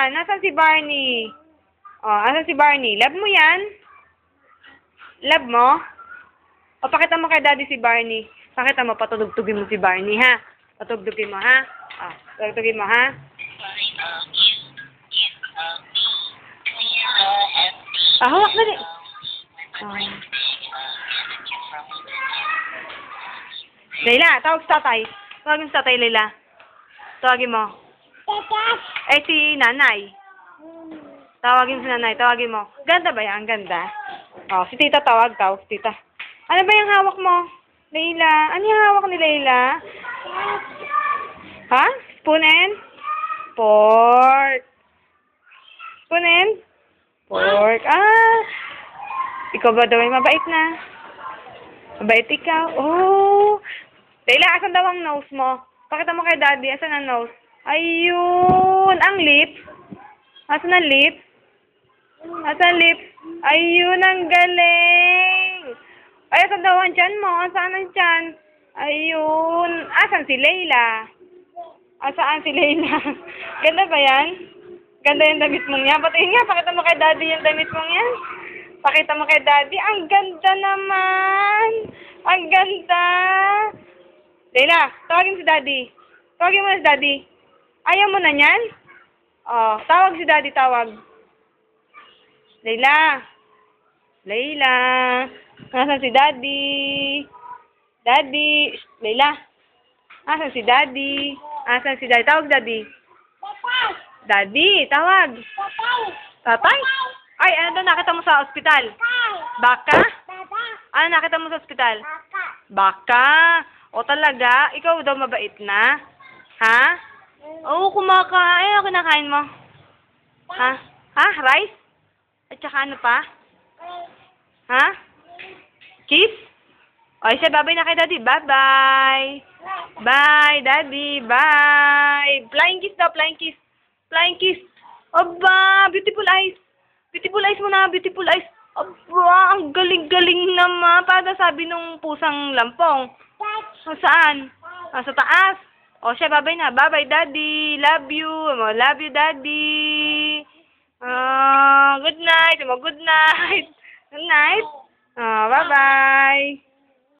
yan? Nasaan si Barney? Oh, asan si Barney? Love mo yan? Love mo? O, pakita mo kay Daddy si Barney. Pakita mo, patugtugin mo si Barney, ha? Patugtugin mo, ha? Ah, patugtugin mo, ha? Ah, hawak na rin. Okay. Layla, tawag sa tatay. Tawagin sa tatay, Layla. Tawagin mo. Eh, si nanay. Tawagin si nanay. Tawagin mo. Ganda ba yan? Ganda. Oh, si tita tawag. Tawag si tita. Ano ba yung hawak mo? Layla. Ano yung hawak ni Layla? Ha? Spoon and? Pork. Spoon and? Pork. Ah! Ikaw ba daw ay mabait na? Mabait ikaw? Oh! Layla, asan daw ang nose mo? Pakita mo kay Daddy. Asan ang nose? Ayun! Ang lips? Asan ang lips? Asan ang lips? Ayun! Ang galing! Ay, asan daw ang tiyan mo? Asan ang tiyan? Ayun! Asan si Layla? Asaan si Layla? Ganda ba yan? Ganda yung damit mong yan. Patingin nga, pakita mo kay Daddy yung damit mong yan. Pakita mo kay Daddy. Ang ganda naman! Ang ganda! Layla, tawagin si Daddy. Tawagin mo na si Daddy. Ayaw mo na yan? Oh, tawag si Daddy, tawag. Layla. Layla. Nasaan si Daddy? Daddy. Layla. Nasaan si Daddy? Nasaan si Daddy? Tawag Daddy. Daddy, tawag. Tatay? Ay, ano nakita mo sa ospital? Baka? Ano nakita mo sa ospital? Baka? O talaga? Ikaw daw mabait na? Ha? Oo, kumakain. Ano kinakain mo? Ha? Ha? Rice? At saka ano pa? Ha? Cheese? O, siya, babay na kay Daddy. Bye-bye. Bye, Daddy. Bye. Flying kiss daw, flying kiss. Flying kiss. Aba, beautiful eyes. Beautiful eyes mo na, beautiful eyes. Aba, ang galing-galing naman. Para sabi nung pusang lampong. Saan? Sa taas. O siya, babay na. Bye-bye, Daddy. Love you. Love you, Daddy. Good night. Good night. Good night. Bye-bye.